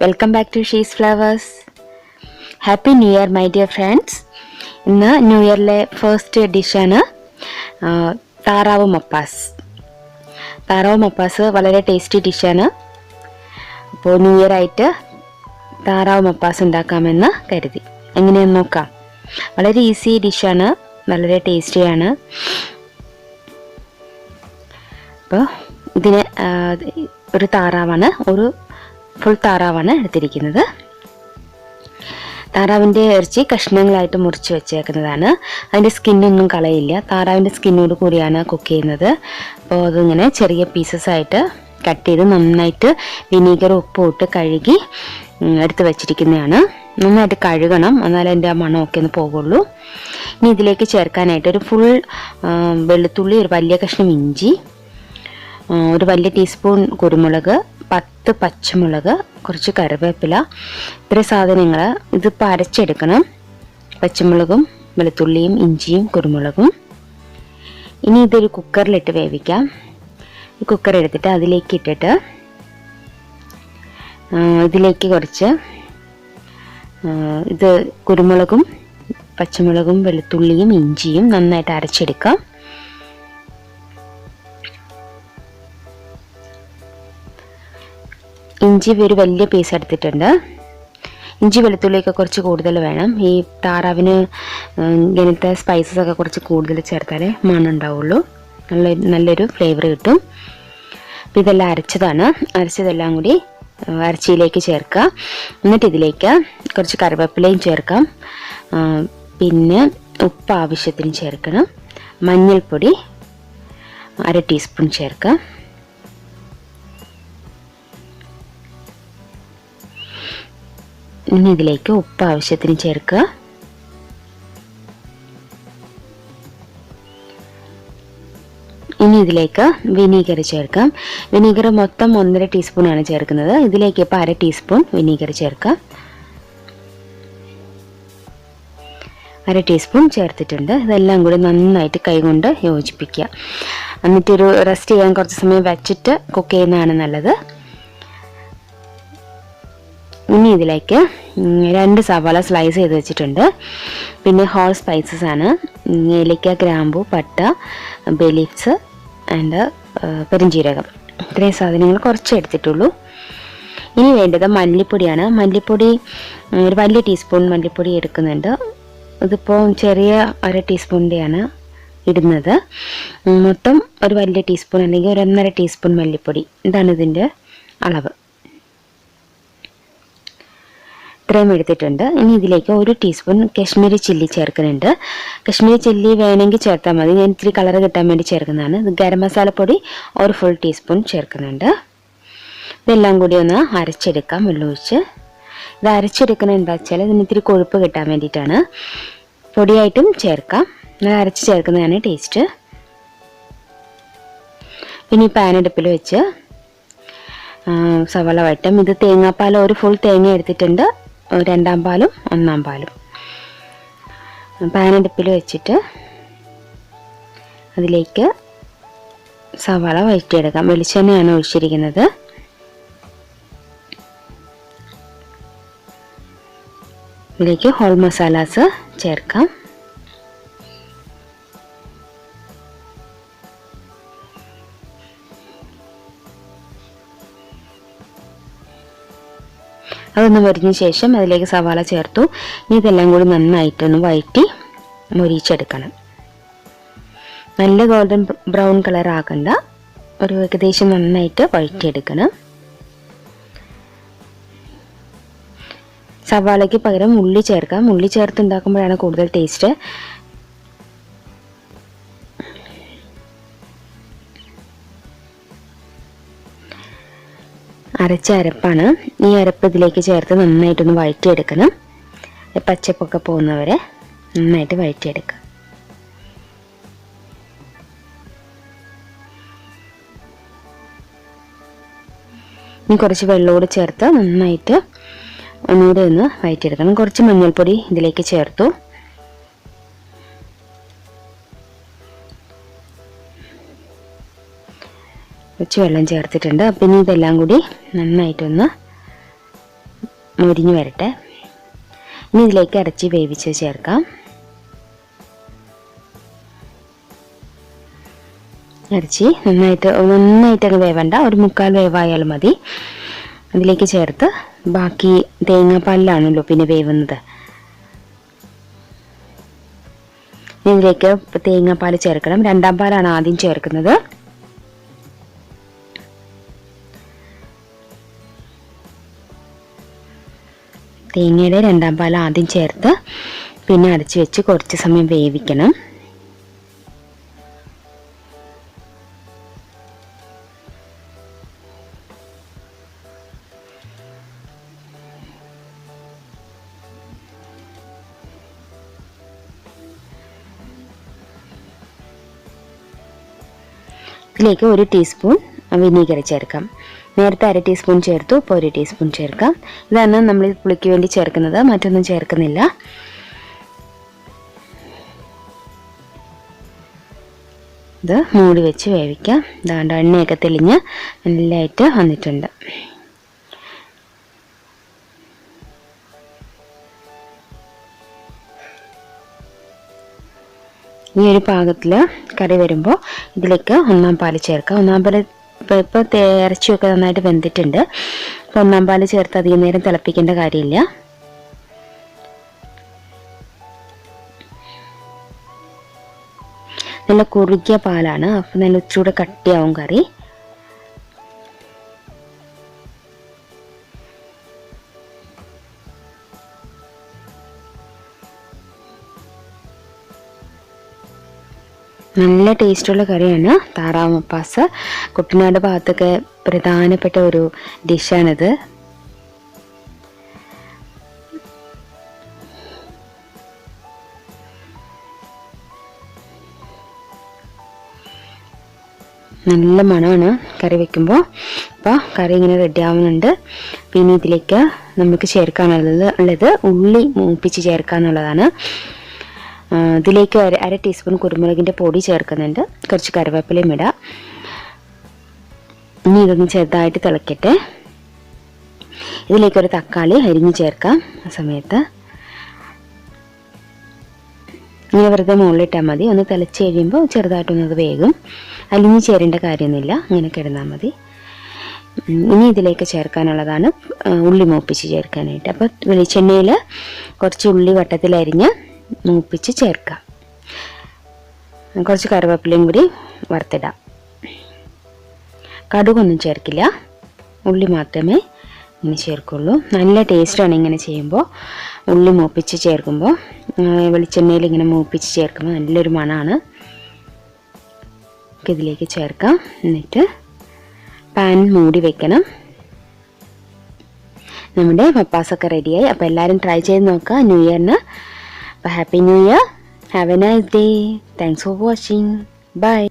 Welcome back to She's Flowers. Happy New Year, my dear friends. ഇന്ന് new ഇയറിലെ first ഡിഷാണ് താറാവ് മപ്പാസ്. താറാവ് മപ്പാസ് വളരെ ടേസ്റ്റി ഡിഷാണ്. അപ്പോൾ ന്യൂ ഇയർ ആയിട്ട് താറാവ് മപ്പാസ് ഉണ്ടാക്കാമെന്ന് കരുതി. എങ്ങനെയെന്ന് നോക്കാം. വളരെ ഈസി ഡിഷാണ്, വളരെ ടേസ്റ്റിയാണ്. അപ്പോൾ ഇതിന് ഒരു താറാവാണ്, ഒരു ഫുൾ താറാവാണ് എടുത്തിരിക്കുന്നത്. താറാവിൻ്റെ ഇറച്ചി കഷ്ണങ്ങളായിട്ട് മുറിച്ച് വെച്ചേക്കുന്നതാണ്. അതിൻ്റെ സ്കിന്നൊന്നും കളയില്ല. താറാവിൻ്റെ സ്കിന്നോട് കൂടിയാണ് കുക്ക് ചെയ്യുന്നത്. അപ്പോൾ അതിങ്ങനെ ചെറിയ പീസസ് ആയിട്ട് കട്ട് ചെയ്ത് നന്നായിട്ട് വിനീഗർ ഉപ്പും ഇട്ട് കഴുകി എടുത്ത് വെച്ചിരിക്കുന്നതാണ്. നന്നായിട്ട് കഴുകണം, എന്നാലേ അതിൻ്റെ ആ മണമൊക്കെ ഒന്ന് പോകുള്ളൂ. ഇനി ഇതിലേക്ക് ചേർക്കാനായിട്ട് ഒരു ഫുൾ വെളുത്തുള്ളി, ഒരു വലിയ കഷ്ണം ഇഞ്ചി, ഒരു വലിയ ടീസ്പൂൺ കുരുമുളക്, 10 പച്ചമുളക്, കുറച്ച് കറിവേപ്പില, ഇത്രയും സാധനങ്ങൾ ഇതിപ്പോൾ അരച്ചെടുക്കണം. പച്ചമുളകും വെളുത്തുള്ളിയും ഇഞ്ചിയും കുരുമുളകും. ഇനി ഇതൊരു കുക്കറിലിട്ട് വേവിക്കാം. ഈ കുക്കർ എടുത്തിട്ട് അതിലേക്ക് ഇട്ടിട്ട് ഇതിലേക്ക് കുറച്ച് ഇത് കുരുമുളകും പച്ചമുളകും വെളുത്തുള്ളിയും ഇഞ്ചിയും നന്നായിട്ട് അരച്ചെടുക്കാം. ഇഞ്ചി ഒരു വലിയ പീസ് എടുത്തിട്ടുണ്ട്. ഇഞ്ചി വെളുത്തുള്ളിയൊക്കെ കുറച്ച് കൂടുതൽ വേണം. ഈ താറാവിന് ഇങ്ങനത്തെ സ്പൈസസ് ഒക്കെ കുറച്ച് കൂടുതൽ ചേർത്താലേ മണം ഉണ്ടാവുള്ളൂ, നല്ലൊരു ഫ്ലേവർ കിട്ടും. അപ്പം ഇതെല്ലാം അരച്ചതെല്ലാം കൂടി ഇറച്ചിയിലേക്ക് ചേർക്കുക. എന്നിട്ട് ഇതിലേക്ക് കുറച്ച് കറിവേപ്പിലയും ചേർക്കാം. പിന്നെ ഉപ്പ് ആവശ്യത്തിന് ചേർക്കണം. മഞ്ഞൾപ്പൊടി 1/2 ടീസ്പൂൺ ചേർക്കാം. ഇനി ഇതിലേക്ക് ഉപ്പ് ആവശ്യത്തിന് ചേർക്കുക. ഇനി ഇതിലേക്ക് വിനീഗർ ചേർക്കാം. വിനീഗർ മൊത്തം 1.5 ടീസ്പൂണാണ് ചേർക്കുന്നത്. ഇതിലേക്ക് ഇപ്പോൾ 1/2 ടീസ്പൂൺ വിനീഗർ ചേർക്കാം. 1/2 ടീസ്പൂൺ ചേർത്തിട്ടുണ്ട്. ഇതെല്ലാം കൂടി നന്നായിട്ട് കൈകൊണ്ട് യോജിപ്പിക്കുക. എന്നിട്ടൊരു റെസ്റ്റ് ചെയ്യാൻ കുറച്ച് സമയം വെച്ചിട്ട് കുക്ക് ചെയ്യുന്നതാണ് നല്ലത്. ഇനി ഇതിലേക്ക് 2 സവാള സ്ലൈസ് ചെയ്ത് വെച്ചിട്ടുണ്ട്. പിന്നെ ഹോൾ സ്പൈസസ് ആണ് ഏലക്ക, ഗ്രാമ്പു, പട്ട, ബേ ലീവ്സ് ആൻഡ് പെരുംജീരകം. ഇത്രയും സാധനങ്ങൾ കുറച്ച് എടുത്തിട്ടുള്ളൂ. ഇനി വേണ്ടത് മല്ലിപ്പൊടിയാണ്. മല്ലിപ്പൊടി ഒരു വലിയ ടീസ്പൂൺ മല്ലിപ്പൊടി എടുക്കുന്നുണ്ട്. ഇതിപ്പോൾ ചെറിയ 1/2 ടീസ്പൂണിൻ്റെയാണ് ഇടുന്നത്. മൊത്തം ഒരു വലിയ ടീസ്പൂൺ അല്ലെങ്കിൽ ഒരു 1.5 ടീസ്പൂൺ മല്ലിപ്പൊടി, ഇതാണ് ഇതിൻ്റെ അളവ്. ഇത്രയും എടുത്തിട്ടുണ്ട്. ഇനി ഇതിലേക്ക് 1 ടീസ്പൂൺ കശ്മീരി ചില്ലി ചേർക്കുന്നുണ്ട്. കശ്മീരി ചില്ലി വേണമെങ്കിൽ ചേർത്താൽ മതി, ഞാൻ ഇത്തിരി കളർ കിട്ടാൻ വേണ്ടി ചേർക്കുന്നതാണ്. ഇത് ഗരം മസാലപ്പൊടി ഒരു ഫുൾ ടീസ്പൂൺ ചേർക്കുന്നുണ്ട്. ഇതെല്ലാം കൂടി ഒന്ന് അരച്ചെടുക്കാം വെള്ളമൊഴിച്ച്. ഇത് അരച്ചെടുക്കുന്നത് എന്താ വെച്ചാൽ ഇതിന് ഇത്തിരി കൊഴുപ്പ് കിട്ടാൻ വേണ്ടിയിട്ടാണ്. പൊടിയായിട്ടും ചേർക്കാം, ഇത് അരച്ച് ചേർക്കുന്നതാണ് ടേസ്റ്റ്. പിന്നെ ഈ പാൻ അടുപ്പിൽ വെച്ച് സവാള വഴറ്റും. ഇത് തേങ്ങാപ്പാൽ ഒരു ഫുൾ തേങ്ങ എടുത്തിട്ടുണ്ട്, 2ാം പാലും 1ാം പാലും. പാനടുപ്പിൽ വെച്ചിട്ട് അതിലേക്ക് സവാള വഴറ്റിയെടുക്കാം. വെളിച്ചെണ്ണയാണ് ഒഴിച്ചിരിക്കുന്നത്. ഇതിലേക്ക് ഹോൾ മസാലാസ് ചേർക്കാം. അതൊന്ന് വരിഞ്ഞ ശേഷം അതിലേക്ക് സവാള ചേർത്തു. ഇനി ഇതെല്ലാം കൂടി നന്നായിട്ടൊന്ന് വഴറ്റി മൊരിച്ചെടുക്കണം. നല്ല ഗോൾഡൻ ബ്രൗൺ കളർ ആക്കണ്ട, ഒരു ഏകദേശം നന്നായിട്ട് വഴറ്റിയെടുക്കണം. സവാളയ്ക്ക് പകരം ഉള്ളി ചേർക്കാം. ഉള്ളി ചേർത്ത് ഉണ്ടാക്കുമ്പോഴാണ് കൂടുതൽ ടേസ്റ്റ്. അരച്ച അരപ്പാണ്. ഈ അരപ്പ് ഇതിലേക്ക് ചേർത്ത് നന്നായിട്ടൊന്ന് വഴറ്റിയെടുക്കണം. പച്ചപ്പൊക്കെ പോകുന്നവരെ നന്നായിട്ട് വഴറ്റിയെടുക്കുക. ഇനി കുറച്ച് വെള്ളമോട് ചേർത്ത് നന്നായിട്ട് ഒന്നുകൂടെ ഒന്ന് വഴറ്റിയെടുക്കണം. കുറച്ച് മഞ്ഞൾപ്പൊടി ഇതിലേക്ക് ചേർത്തു. കുറച്ച് വെള്ളം ചേർത്തിട്ടുണ്ട്. അപ്പം ഇനി ഇതെല്ലാം കൂടി നന്നായിട്ടൊന്ന് മൊരിഞ്ഞ് വരട്ടെ. ഇനി ഇതിലേക്ക് ഇറച്ചി വേവിച്ച് ചേർക്കാം. ഇറച്ചി നന്നായിട്ട് അങ്ങ് വേവണ്ട, ഒരു 1/4 വേവായാലും മതി. അതിലേക്ക് ചേർത്ത് ബാക്കി തേങ്ങാപ്പാലിലാണല്ലോ പിന്നെ വേവുന്നത്. ഇതിലേക്ക് തേങ്ങാപ്പാൽ ചേർക്കണം. 2ാം പാലാണ് ആദ്യം ചേർക്കുന്നത്. തേങ്ങയുടെ 2ാം പാൽ ആദ്യം ചേർത്ത് പിന്നെ അടച്ചു വെച്ച് കുറച്ച് സമയം വേവിക്കണം. ഇതിലേക്ക് 1 ടീസ്പൂൺ വിനീഗർ ചേർക്കാം. നേരത്തെ 1/2 ടീസ്പൂൺ ചേർത്തു, ഇപ്പോൾ 1 ടീസ്പൂൺ ചേർക്കാം. ഇതാണ് നമ്മൾ പുളിക്ക് വേണ്ടി ചേർക്കുന്നത്, മറ്റൊന്നും ചേർക്കുന്നില്ല. ഇത് മൂടി വെച്ച് വേവിക്കാം. ഇതാണ്ട് എണ്ണയൊക്കെ തെളിഞ്ഞ് നല്ലതായിട്ട് വന്നിട്ടുണ്ട്. ഈ ഒരു പാകത്തിൽ കറി വരുമ്പോൾ ഇതിലേക്ക് 1ാം പാൽ ചേർക്കാം. 1ാം പാൽ ഇപ്പോൾ ഇറച്ചിയൊക്കെ നന്നായിട്ട് വെന്തിട്ടുണ്ട്. അപ്പോൾ 1ാം പാൽ ചേർത്ത് അധികം നേരം തിളപ്പിക്കേണ്ട കാര്യമില്ല. നല്ല കുറുകിയ പാലാണ്, അപ്പോൾ നല്ല ഇച്ചിരി കട്ടിയാവും കറി. നല്ല ടേസ്റ്റുള്ള കറിയാണ് താറാവ് മപ്പാസ്. കുട്ടനാട് ഭാഗത്തൊക്കെ പ്രധാനപ്പെട്ട ഒരു ഡിഷാണിത്. നല്ല മണമാണ് കറി വെക്കുമ്പോൾ. അപ്പോൾ കറി ഇങ്ങനെ റെഡി ആവുന്നുണ്ട്. പിന്നെ ഇതിലേക്ക് നമുക്ക് ചേർക്കാനുള്ളത് ഉള്ളി മൂപ്പിച്ച് ചേർക്കാനുള്ളതാണ്. ഇതിലേക്ക് 1/2 ടീസ്പൂൺ കുരുമുളകിൻ്റെ പൊടി ചേർക്കുന്നുണ്ട്. കുറച്ച് കറിവേപ്പിലയും ഇടാം. ഇനി ഇതൊന്ന് ചെറുതായിട്ട് തിളക്കട്ടെ. ഇതിലേക്കൊരു തക്കാളി അരിഞ്ഞ് ചേർക്കാം. ആ സമയത്ത് ഇങ്ങനെ വെറുതെ മുകളിലിട്ടാൽ മതി. ഒന്ന് തിളച്ച് കഴിയുമ്പോൾ ചെറുതായിട്ടൊന്നത് വേഗം. അലിഞ്ഞ് ചേരേണ്ട കാര്യമൊന്നുമില്ല, ഇങ്ങനെ കിടന്നാൽ മതി. ഇനി ഇതിലേക്ക് ചേർക്കാനുള്ളതാണ് ഉള്ളി മൂപ്പിച്ച് ചേർക്കാനായിട്ട്. അപ്പോൾ വെളിച്ചെണ്ണയിൽ കുറച്ച് ഉള്ളി വട്ടത്തിൽ അരിഞ്ഞ് മൂപ്പിച്ച് ചേർക്കാം. കുറച്ച് കറിവേപ്പിലയും കൂടി വറുത്തിടാം. കടുകൊന്നും ചേർക്കില്ല, ഉള്ളി മാത്രമേ ഇങ്ങനെ ചേർക്കുള്ളൂ. നല്ല ടേസ്റ്റാണ് ഇങ്ങനെ ചെയ്യുമ്പോൾ. ഉള്ളി മൂപ്പിച്ച് ചേർക്കുമ്പോൾ, വെളിച്ചെണ്ണയിൽ ഇങ്ങനെ മൂപ്പിച്ച് ചേർക്കുമ്പോൾ നല്ലൊരു മണമാണ്. ഇതിലേക്ക് ചേർക്കാം. എന്നിട്ട് പാൻ മൂടി വെക്കണം. നമ്മുടെ മപ്പാസൊക്കെ റെഡിയായി. അപ്പോൾ എല്ലാവരും ട്രൈ ചെയ്ത് നോക്കുക new ഇയറിന്. Happy New Year. Have a nice day. Thanks for watching. Bye.